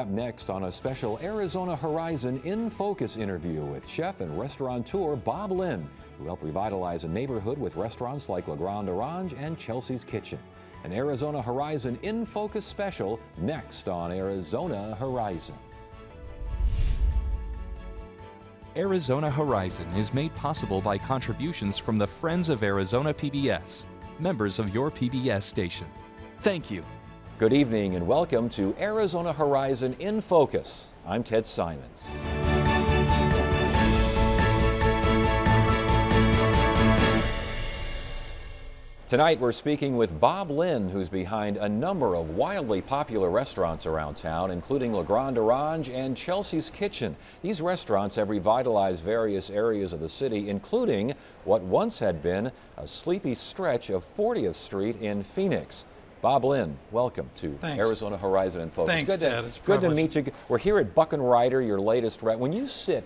up next on a special Arizona Horizon In Focus interview with chef and restaurateur Bob Lynn, who helped revitalize a neighborhood with restaurants like Le Grand Orange and Chelsea's Kitchen. An Arizona Horizon In Focus special next on Arizona Horizon. Arizona Horizon is made possible by contributions from the Friends of Arizona PBS, members of your PBS station. Thank you. Good evening and welcome to Arizona Horizon In Focus. I'm Ted Simons. Tonight we're speaking with Bob Lynn, who's behind a number of wildly popular restaurants around town, including Le Grand Orange and Chelsea's Kitchen. These restaurants have revitalized various areas of the city, including what once had been a sleepy stretch of 40th Street in Phoenix. Bob Lynn, welcome to Arizona Horizon In Focus. Thanks, Ted. It's a good to privilege. meet you. We're here at Buck and Ryder, your latest restaurant. When you sit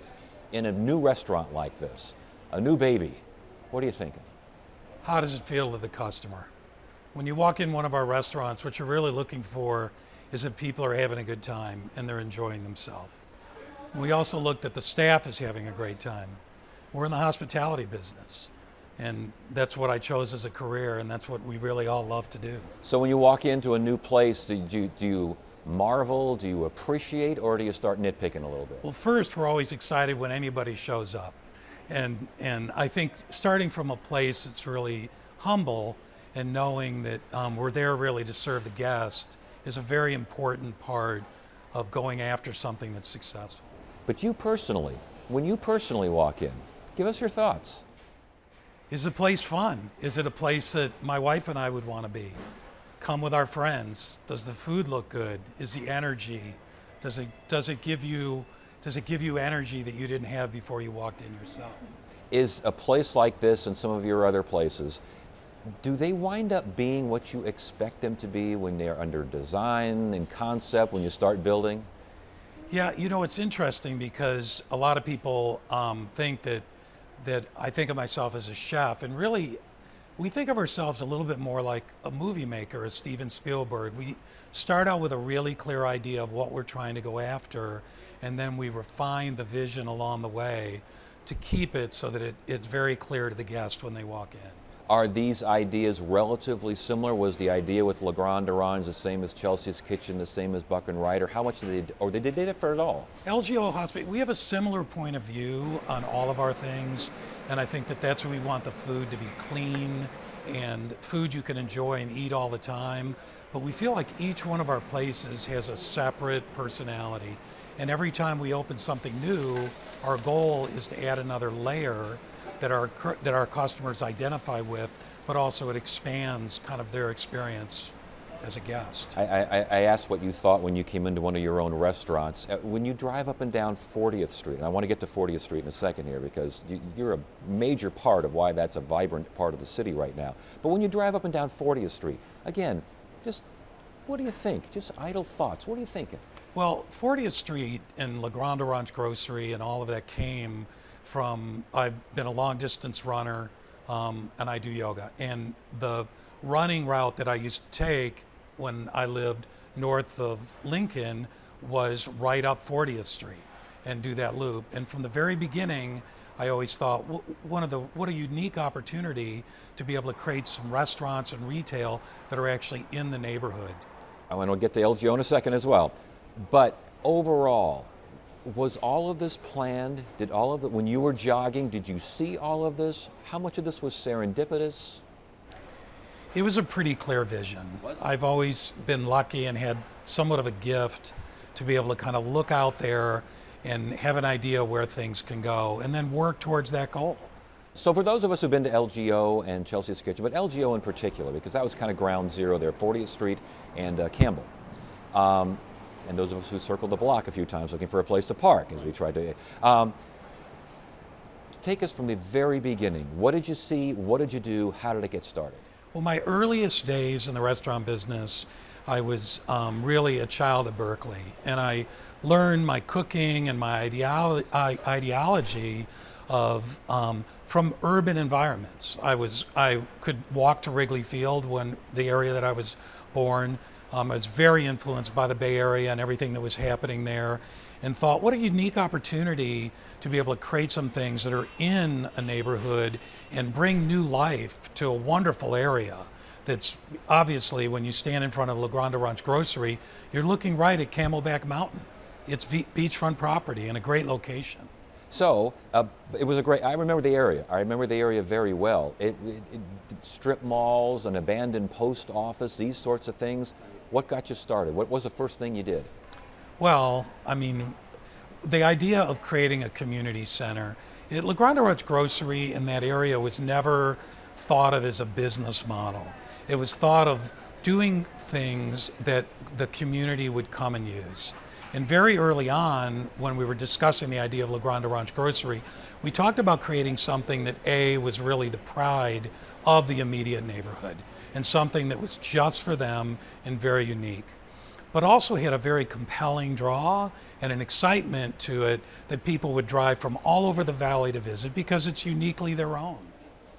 in a new restaurant like this, a new baby, what are you thinking? How does it feel to the customer? When you walk in one of our restaurants, what you're really looking for is that people are having a good time and they're enjoying themselves. We also look that the staff is having a great time. We're in the hospitality business, and that's what I chose as a career, and that's what we really all love to do. So when you walk into a new place, do you marvel, do you appreciate, or do you start nitpicking a little bit? Well, first, we're always excited when anybody shows up. And I think starting from a place that's really humble and knowing that we're there really to serve the guest is a very important part of going after something that's successful. But you personally, when you personally walk in, give us your thoughts. Is the place fun? Is it a place that my wife and I would want to be? Come with our friends? Does the food look good? Is the energy? Does it give you energy that you didn't have before you walked in yourself? Is a place like this and some of your other places, do they wind up being what you expect them to be when they're under design and concept, when you start building? Yeah, you know, it's interesting because a lot of people think that I think of myself as a chef, and really we think of ourselves a little bit more like a movie maker, as Steven Spielberg. We start out with a really clear idea of what we're trying to go after, and then we refine the vision along the way to keep it so that it's very clear to the guest when they walk in. Are these ideas relatively similar? Was the idea with Le Grand Orange the same as Chelsea's Kitchen, the same as Buck and Ryder? How much did they differ at all? LGO Hospitality, we have a similar point of view on all of our things, and I think that that's where we want the food to be clean and food you can enjoy and eat all the time. But we feel like each one of our places has a separate personality. And every time we open something new, our goal is to add another layer that our customers identify with, but also it expands kind of their experience as a guest. I asked what you thought when you came into one of your own restaurants. When you drive up and down 40th Street, and I want to get to 40th Street in a second here because you're a major part of why that's a vibrant part of the city right now. But when you drive up and down 40th Street, again, just what do you think? Just idle thoughts. What are you thinking? Well, 40th Street and Le Grand Orange Grocery and all of that came from, I've been a long distance runner and I do yoga. And the running route that I used to take when I lived north of Lincoln was right up 40th Street and do that loop. And from the very beginning, I always thought, what a unique opportunity to be able to create some restaurants and retail that are actually in the neighborhood. I want to get to LGO in a second as well. But overall, was all of this planned? Did all of it, when you were jogging, did you see all of this? How much of this was serendipitous? It was a pretty clear vision. I've always been lucky and had somewhat of a gift to be able to kind of look out there and have an idea where things can go and then work towards that goal. So for those of us who've been to LGO and Chelsea's Kitchen, but LGO in particular, because that was kind of ground zero there, 40th Street and Campbell. And those of us who circled the block a few times looking for a place to park as we tried to. Take us from the very beginning. What did you see? What did you do? How did it get started? Well, my earliest days in the restaurant business, I was really a child of Berkeley, and I learned my cooking and my ideology of from urban environments. I could walk to Wrigley Field, when the area that I was born. I was very influenced by the Bay Area and everything that was happening there, and thought, what a unique opportunity to be able to create some things that are in a neighborhood and bring new life to a wonderful area. That's obviously, when you stand in front of La Grande Ranch Grocery, you're looking right at Camelback Mountain. It's beachfront property in a great location. So it was a great, I remember the area. I remember the area very well. Strip malls, an abandoned post office, these sorts of things. What got you started? What was the first thing you did? Well, I mean, the idea of creating a community center, La Grande Ranch Grocery in that area was never thought of as a business model. It was thought of doing things that the community would come and use. And very early on, when we were discussing the idea of La Grande Ranch Grocery, we talked about creating something that was really the pride of the immediate neighborhood, and something that was just for them and very unique, but also had a very compelling draw and an excitement to it that people would drive from all over the valley to visit because it's uniquely their own.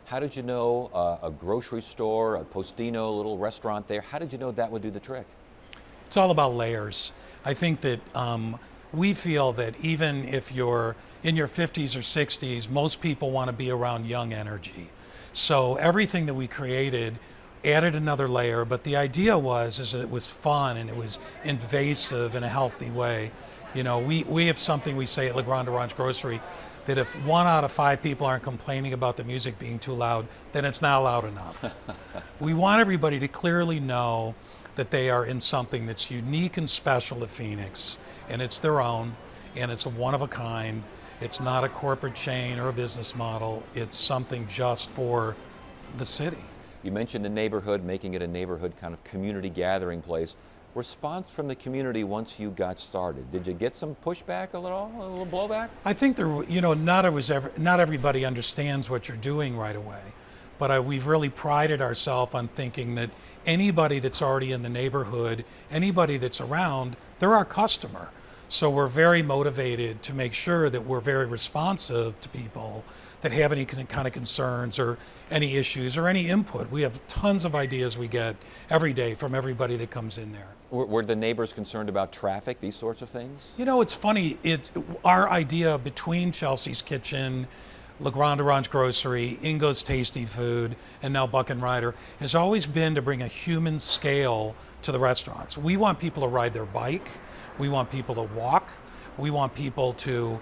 How did you know a grocery store, a Postino, little restaurant there, how did you know that would do the trick? It's all about layers. I think that we feel that even if you're in your 50s or 60s, most people want to be around young energy. So everything that we created added another layer, but the idea is that it was fun and it was invasive in a healthy way. You know, we have something we say at La Grande Ranch Grocery, that if 1 out of 5 people aren't complaining about the music being too loud, then it's not loud enough. We want everybody to clearly know that they are in something that's unique and special to Phoenix, and it's their own, and it's a one of a kind. It's not a corporate chain or a business model. It's something just for the city. You mentioned the neighborhood, making it a neighborhood kind of community gathering place. Response from the community once you got started, did you get some pushback a little blowback? I think not everybody understands what you're doing right away, but we've really prided ourselves on thinking that anybody that's already in the neighborhood, anybody that's around, they're our customer. So we're very motivated to make sure that we're very responsive to people that have any kind of concerns or any issues or any input. We have tons of ideas we get every day from everybody that comes in there. Were the neighbors concerned about traffic, these sorts of things? You know, it's funny. It's our idea between Chelsea's Kitchen, La Grande Ranch Grocery, Ingo's Tasty Food, and now Buck and Ryder has always been to bring a human scale to the restaurants. We want people to ride their bike. We want people to walk. We want people to,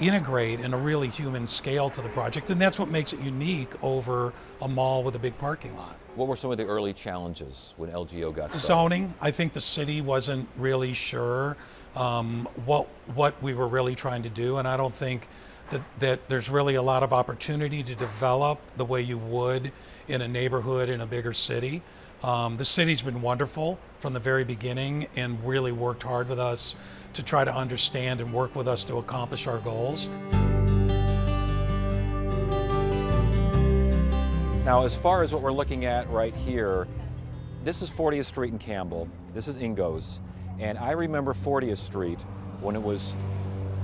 integrate in a really human scale to the project. And that's what makes it unique over a mall with a big parking lot. What were some of the early challenges when LGO got started? Zoning. I think the city wasn't really sure what we were really trying to do. And I don't think that there's really a lot of opportunity to develop the way you would in a neighborhood in a bigger city. The city's been wonderful from the very beginning and really worked hard with us to try to understand and work with us to accomplish our goals. Now, as far as what we're looking at right here, this is 40th Street in Campbell. This is Ingo's. And I remember 40th Street when it was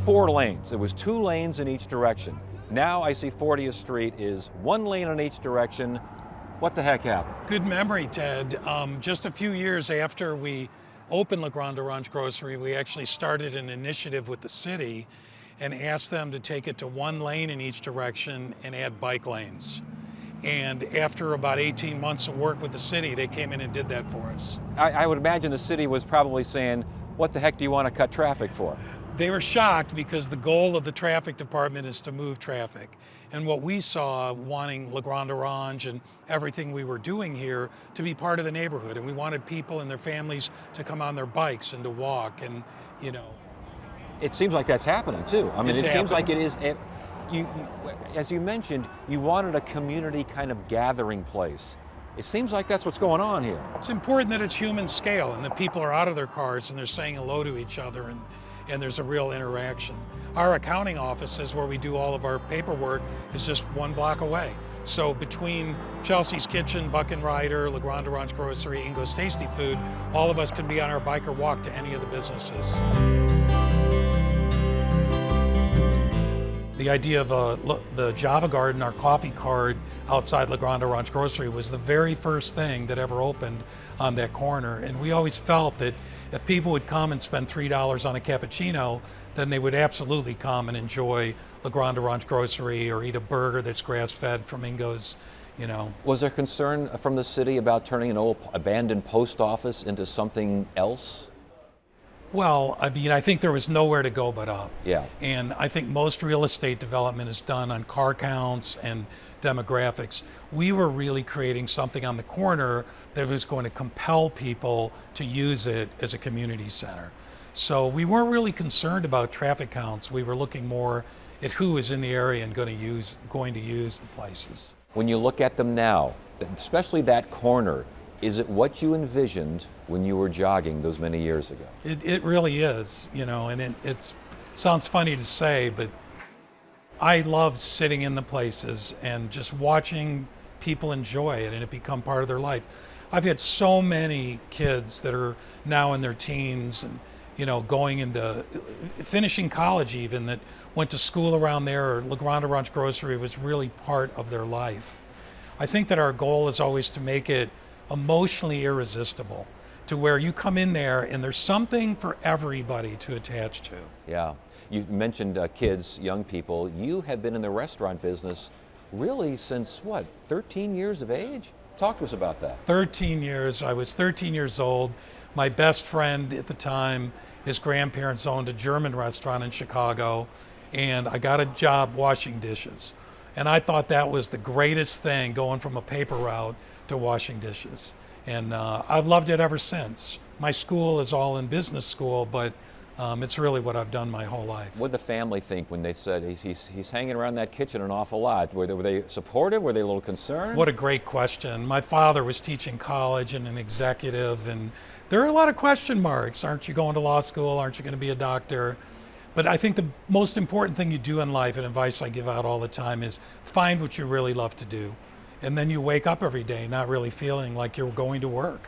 4 lanes. It was 2 lanes in each direction. Now I see 40th Street is 1 lane in each direction. What the heck happened? Good memory, Ted. Just a few years after we opened La Grande Ranch Grocery, we actually started an initiative with the city and asked them to take it to 1 lane in each direction and add bike lanes. And after about 18 months of work with the city, they came in and did that for us. I would imagine the city was probably saying, what the heck do you want to cut traffic for? They were shocked because the goal of the traffic department is to move traffic. And what we saw, wanting La Grande Ranch and everything we were doing here to be part of the neighborhood. And we wanted people and their families to come on their bikes and to walk and, It seems like that's happening too. I mean, It's it seems like happening. it is, as you mentioned, you wanted a community kind of gathering place. It seems like that's what's going on here. It's important that it's human scale and that people are out of their cars and they're saying hello to each other and there's a real interaction. Our accounting office is where we do all of our paperwork is just 1 block away. So between Chelsea's Kitchen, Buck and Ryder, La Grande Ranch Grocery, Ingo's Tasty Food, all of us can be on our bike or walk to any of the businesses. The the idea of the Java Garden, our coffee cart outside Le Grand Orange Grocery, was the very first thing that ever opened on that corner. And we always felt that if people would come and spend $3 on a cappuccino, then they would absolutely come and enjoy Le Grand Orange Grocery or eat a burger that's grass-fed from Ingo's, you know. Was there concern from the city about turning an old abandoned post office into something else? Well, I mean, I think there was nowhere to go but up. Yeah. And I think most real estate development is done on car counts and demographics. We were really creating something on the corner that was going to compel people to use it as a community center. So we weren't really concerned about traffic counts. We were looking more at who was in the area and going to use the places. When you look at them now, especially that corner, is it what you envisioned when you were jogging those many years ago? It really is, you know, and it sounds funny to say, but I loved sitting in the places and just watching people enjoy it and it become part of their life. I've had so many kids that are now in their teens and, you know, going into finishing college even, that went to school around there, or Le Grand Orange Grocery was really part of their life. I think that our goal is always to make it emotionally irresistible, to where you come in there and there's something for everybody to attach to. Yeah. You mentioned kids, young people. You have been in the restaurant business really since, what, 13 years of age? Talk to us about that. 13 years. I was 13 years old. My best friend at the time, his grandparents owned a German restaurant in Chicago, and I got a job washing dishes. And I thought that was the greatest thing, going from a paper route to washing dishes. And I've loved it ever since. My school is all in business school, but it's really what I've done my whole life. What did the family think when they said he's hanging around that kitchen an awful lot? Were they supportive? Were they a little concerned? What a great question. My father was teaching college and an executive, and there are a lot of question marks. Aren't you going to law school? Aren't you going to be a doctor? But I think the most important thing you do in life, and advice I give out all the time, is find what you really love to do. And then you wake up every day not really feeling like you're going to work.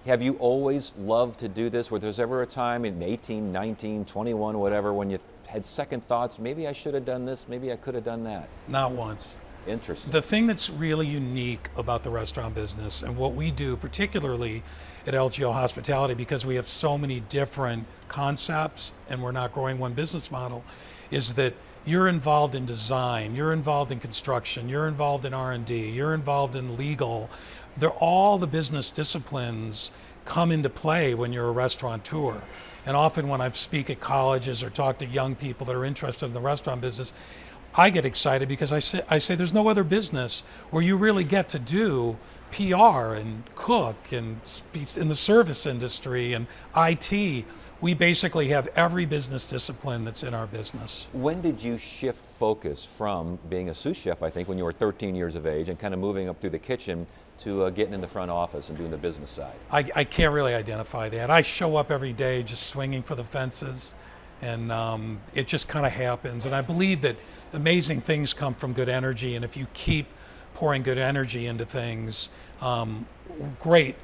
Have you always loved to do this? Were there ever a time in 18, 19, 21, whatever, when you had second thoughts, maybe I should have done this, maybe I could have done that? Not once. Interesting. The thing that's really unique about the restaurant business and what we do, particularly at LGO Hospitality, because we have so many different concepts and we're not growing one business model, is that you're involved in design, you're involved in construction, you're involved in R&D, you're involved in legal. All the business disciplines come into play when you're a restaurateur. And often when I speak at colleges or talk to young people that are interested in the restaurant business, I get excited because I say there's no other business where you really get to do PR and cook and in the service industry and IT. We basically have every business discipline that's in our business. When did you shift focus from being a sous chef, I think, when you were 13 years of age, and kind of moving up through the kitchen to getting in the front office and doing the business side? I can't really identify that. I show up every day just swinging for the fences, and it just kind of happens. And I believe that amazing things come from good energy, and if you keep pouring good energy into things, great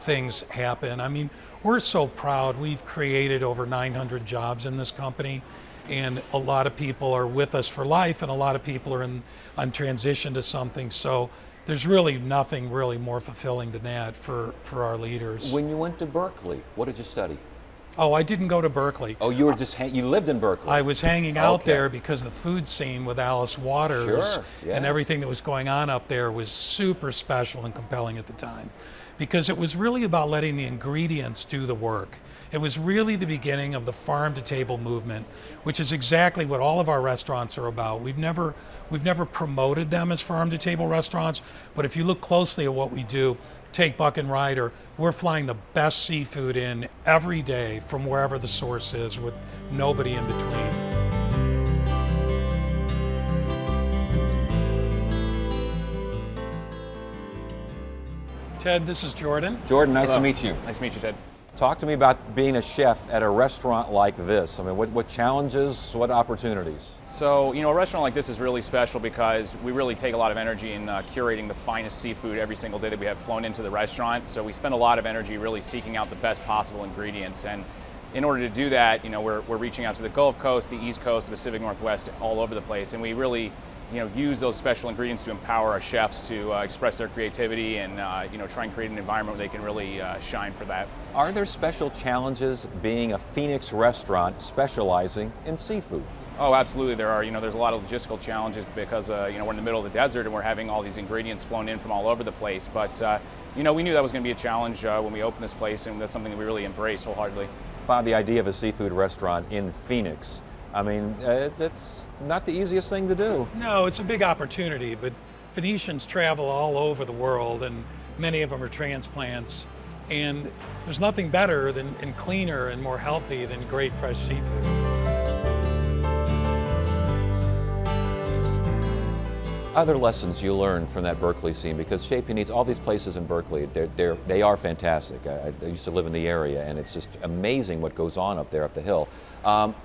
things happen. I mean, we're so proud. We've created over 900 jobs in this company, and a lot of people are with us for life, and a lot of people are on transition to something. So there's really nothing really more fulfilling than that for our leaders. When you went to Berkeley, what did you study? Oh, I didn't go to Berkeley. Oh, you were you lived in Berkeley. I was hanging out Okay. there because the food scene with Alice Waters Sure, yes. and everything that was going on up there was super special and compelling at the time, because it was really about letting the ingredients do the work. It was really the beginning of the farm to table movement, which is exactly what all of our restaurants are about. We've never promoted them as farm to table restaurants, but if you look closely at what we do, take Buck and Ryder, we're flying the best seafood in every day from wherever the source is, with nobody in between. Ted, this is Jordan. Jordan, nice Hello. to meet you. Nice to meet you, Ted. Talk to me about being a chef at a restaurant like this. I mean, what challenges, what opportunities? So, a restaurant like this is really special because we really take a lot of energy in curating the finest seafood every single day that we have flown into the restaurant. So we spend a lot of energy really seeking out the best possible ingredients. And in order to do that, we're reaching out to the Gulf Coast, the East Coast, the Pacific Northwest, all over the place, and we really use those special ingredients to empower our chefs to express their creativity and try and create an environment where they can really shine for that. Are there special challenges being a Phoenix restaurant specializing in seafood? Oh, absolutely there are. There's a lot of logistical challenges because we're in the middle of the desert and we're having all these ingredients flown in from all over the place. But we knew that was going to be a challenge when we opened this place, and that's something that we really embrace wholeheartedly. Bob, the idea of a seafood restaurant in Phoenix, I mean, that's not the easiest thing to do. No, it's a big opportunity, but Phoenicians travel all over the world, and many of them are transplants. And there's nothing better and cleaner and more healthy than great fresh seafood. Other lessons you learned from that Berkeley scene, because Chez Panisse, all these places in Berkeley, they are fantastic. I used to live in the area, and it's just amazing what goes on up there, up the hill.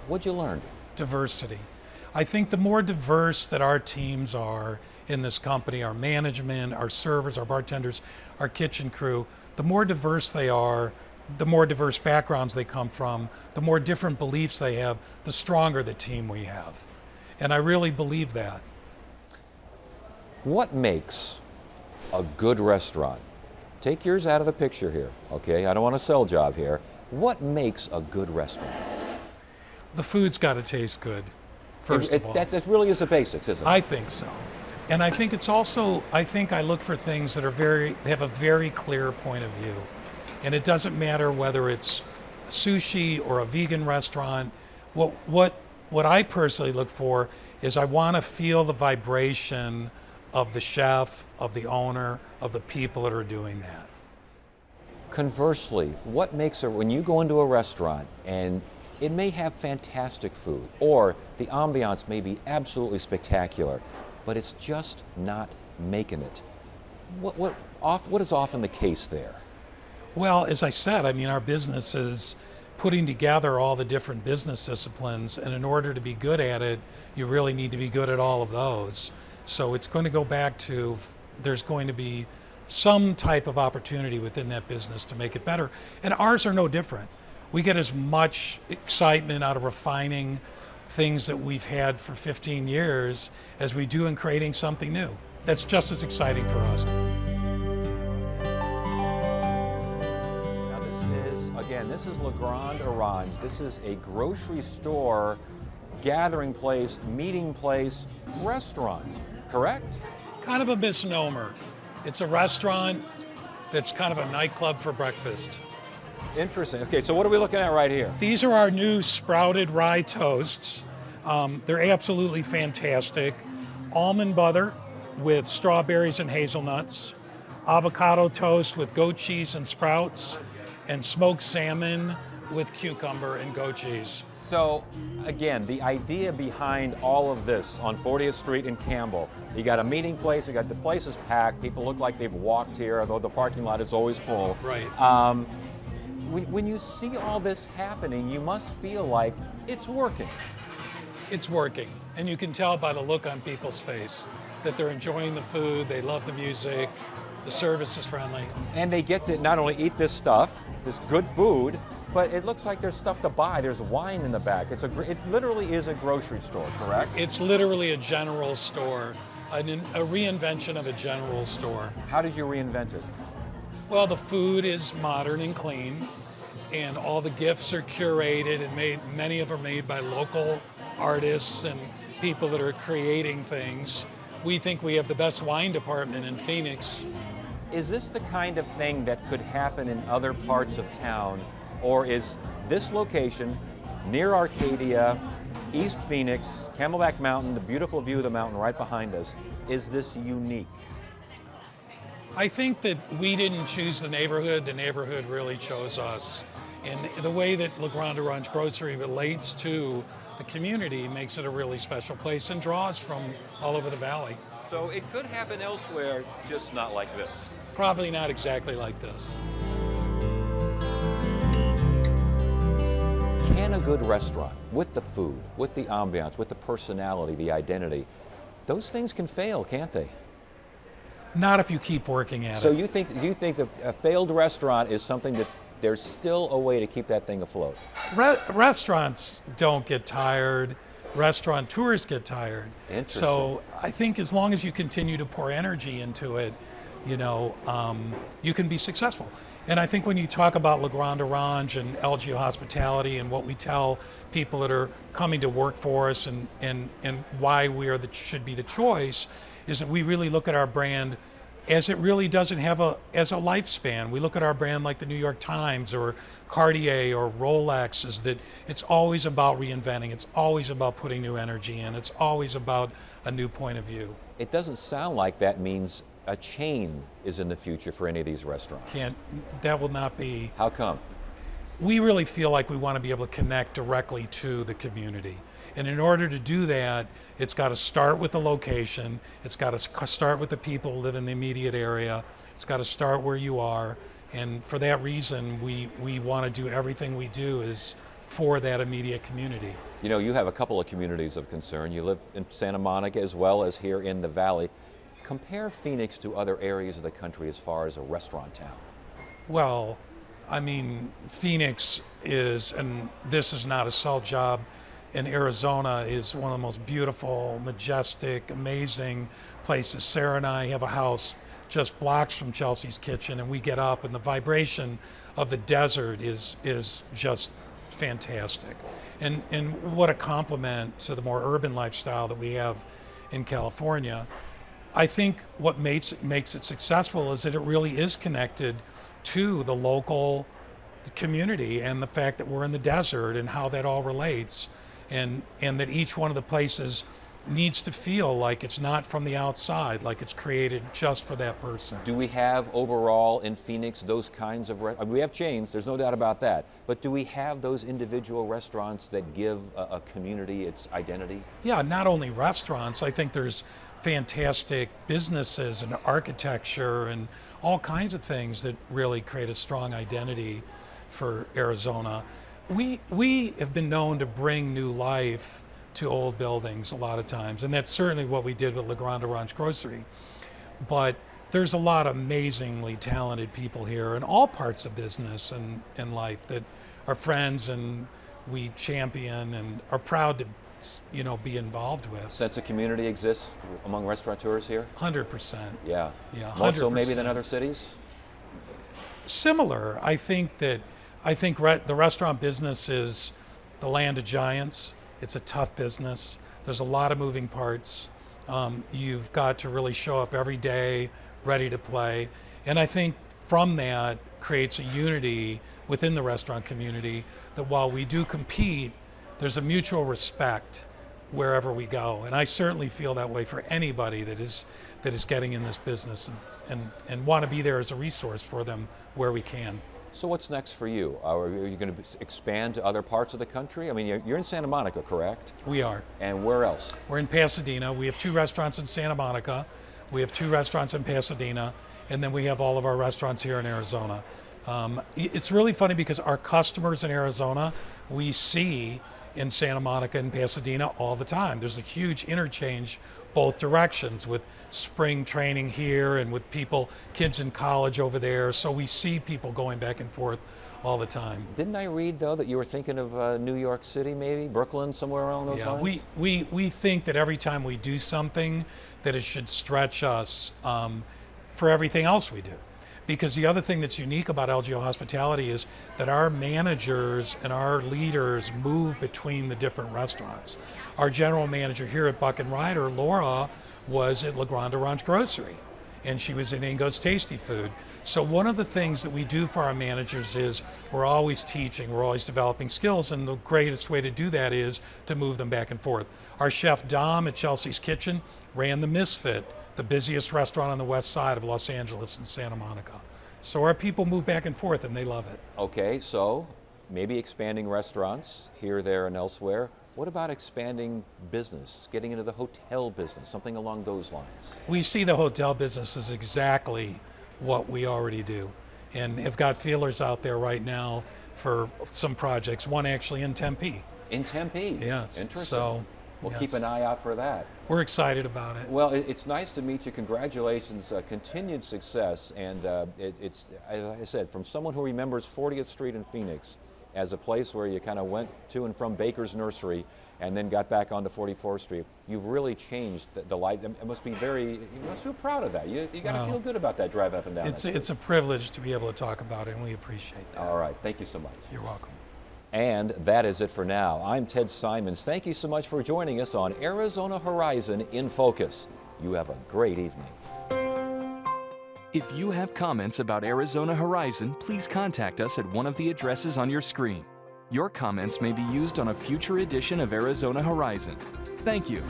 What'd you learn? Diversity. I think the more diverse that our teams are in this company, our management, our servers, our bartenders, our kitchen crew, the more diverse they are, the more diverse backgrounds they come from, the more different beliefs they have, the stronger the team we have. And I really believe that. What makes a good restaurant? Take yours out of the picture here, okay? I don't want a sell job here. What makes a good restaurant? The food's got to taste good, first of all. That really is the basics, isn't it? I think so. And I think it's also, I look for things that have a very clear point of view. And it doesn't matter whether it's sushi or a vegan restaurant. What I personally look for is I want to feel the vibration of the chef, of the owner, of the people that are doing that. Conversely, what makes when you go into a restaurant and it may have fantastic food, or the ambiance may be absolutely spectacular, but it's just not making it. What is often the case there? Well, as I said, our business is putting together all the different business disciplines, and in order to be good at it, you really need to be good at all of those. So it's going to go back to there's going to be some type of opportunity within that business to make it better. And ours are no different. We get as much excitement out of refining things that we've had for 15 years as we do in creating something new. That's just as exciting for us. Now this is Le Grand Orange. This is a grocery store, gathering place, meeting place, restaurant, correct? Kind of a misnomer. It's a restaurant that's kind of a nightclub for breakfast. Interesting. Okay, so what are we looking at right here? These are our new sprouted rye toasts. They're absolutely fantastic. Almond butter with strawberries and hazelnuts, avocado toast with goat cheese and sprouts, and smoked salmon with cucumber and goat cheese. So, again, the idea behind all of this on 40th Street in Campbell, you got a meeting place, you got the place is packed, people look like they've walked here, although the parking lot is always full. Right. When you see all this happening, you must feel like it's working. It's working, and you can tell by the look on people's face that they're enjoying the food, they love the music, the service is friendly. And they get to not only eat this stuff, this good food, but it looks like there's stuff to buy. There's wine in the back. It literally is a grocery store, correct? It's literally a general store, a reinvention of a general store. How did you reinvent it? Well, the food is modern and clean, and all the gifts are curated and many of them are made by local artists and people that are creating things. We think we have the best wine department in Phoenix. Is this the kind of thing that could happen in other parts of town, or is this location near Arcadia, East Phoenix, Camelback Mountain, the beautiful view of the mountain right behind us, is this unique? I think that we didn't choose the neighborhood really chose us. And the way that Le Grand Orange Grocery relates to the community makes it a really special place and draws from all over the valley. So it could happen elsewhere, just not like this. Probably not exactly like this. Can a good restaurant, with the food, with the ambiance, with the personality, the identity, those things can fail, can't they? Not if you keep working at So it. you think that a failed restaurant is something that there's still a way to keep that thing afloat. Restaurants don't get tired. Restaurateurs get tired. Interesting. So I think as long as you continue to pour energy into it, you can be successful. And I think when you talk about Le Grand Orange and LGO Hospitality and what we tell people that are coming to work for us and why we are should be the choice, is that we really look at our brand as it really doesn't have a lifespan. We look at our brand like the New York Times or Cartier or Rolex, is that it's always about reinventing. It's always about putting new energy in. It's always about a new point of view. It doesn't sound like that means a chain is in the future for any of these restaurants. That will not be. How come? We really feel like we want to be able to connect directly to the community. And in order to do that, it's got to start with the location. It's got to start with the people who live in the immediate area. It's got to start where you are. And for that reason, we want to do everything we do is for that immediate community. You know, you have a couple of communities of concern. You live in Santa Monica as well as here in the Valley. Compare Phoenix to other areas of the country as far as a restaurant town. Well, I mean, Phoenix is, and this is not a sell job, in Arizona is one of the most beautiful, majestic, amazing places. Sarah and I have a house just blocks from Chelsea's Kitchen, and we get up and the vibration of the desert is just fantastic. And what a compliment to the more urban lifestyle that we have in California. I think what makes it successful is that it really is connected to the local community and the fact that we're in the desert and how that all relates, and that each one of the places needs to feel like it's not from the outside, like it's created just for that person. Do we have overall in Phoenix those kinds of, we have chains, there's no doubt about that, but do we have those individual restaurants that give a community its identity? Yeah, not only restaurants, I think there's fantastic businesses and architecture and all kinds of things that really create a strong identity for Arizona. We have been known to bring new life to old buildings a lot of times, and that's certainly what we did with Le Grand Orange Grocery. But there's a lot of amazingly talented people here in all parts of business and life that are friends, and we champion and are proud to be involved with. Sense of community exists among restaurateurs here? 100%. Yeah. Yeah, 100%. More so maybe than other cities? Similar. I think the restaurant business is the land of giants. It's a tough business. There's a lot of moving parts. You've got to really show up every day, ready to play. And I think from that creates a unity within the restaurant community that while we do compete, there's a mutual respect wherever we go. And I certainly feel that way for anybody that is getting in this business and want to be there as a resource for them where we can. So what's next for you? Are you going to expand to other parts of the country? I mean, you're in Santa Monica, correct? We are. And where else? We're in Pasadena. We have 2 restaurants in Santa Monica. We have 2 restaurants in Pasadena. And then we have all of our restaurants here in Arizona. It's really funny because our customers in Arizona, we see in Santa Monica and Pasadena all the time. There's a huge interchange both directions with spring training here and with kids in college over there. So we see people going back and forth all the time. Didn't I read, though, that you were thinking of New York City, maybe Brooklyn, somewhere along those lines? We think that every time we do something, that it should stretch us for everything else we do. Because the other thing that's unique about LGO Hospitality is that our managers and our leaders move between the different restaurants. Our general manager here at Buck and Ryder, Laura, was at Le Grand Orange Grocery, and she was in Ingo's Tasty Food. So one of the things that we do for our managers is we're always teaching, we're always developing skills, and the greatest way to do that is to move them back and forth. Our chef Dom at Chelsea's Kitchen ran the Misfit, the busiest restaurant on the west side of Los Angeles and Santa Monica. So our people move back and forth and they love it. Okay, so maybe expanding restaurants here, there, and elsewhere. What about expanding business, getting into the hotel business, something along those lines? We see the hotel business as exactly what we already do, and have got feelers out there right now for some projects, one actually in Tempe. In Tempe? Yes. Interesting. So We'll Yes. keep an eye out for that. We're excited about it. Well, it's nice to meet you. Congratulations, continued success. And it's, as I said, from someone who remembers 40th Street in Phoenix as a place where you kind of went to and from Baker's Nursery and then got back onto 44th Street, you've really changed the life. It must be you must feel proud of that. You got to feel good about that drive up and down. It's a privilege to be able to talk about it, and we appreciate that. All right, thank you so much. You're welcome. And that is it for now. I'm Ted Simons. Thank you so much for joining us on Arizona Horizon in Focus. You have a great evening. If you have comments about Arizona Horizon, please contact us at one of the addresses on your screen. Your comments may be used on a future edition of Arizona Horizon. Thank you.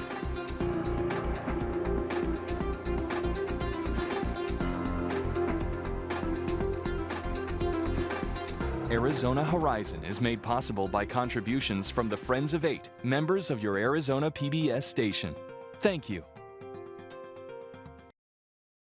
Arizona Horizon is made possible by contributions from the Friends of 8, members of your Arizona PBS station. Thank you.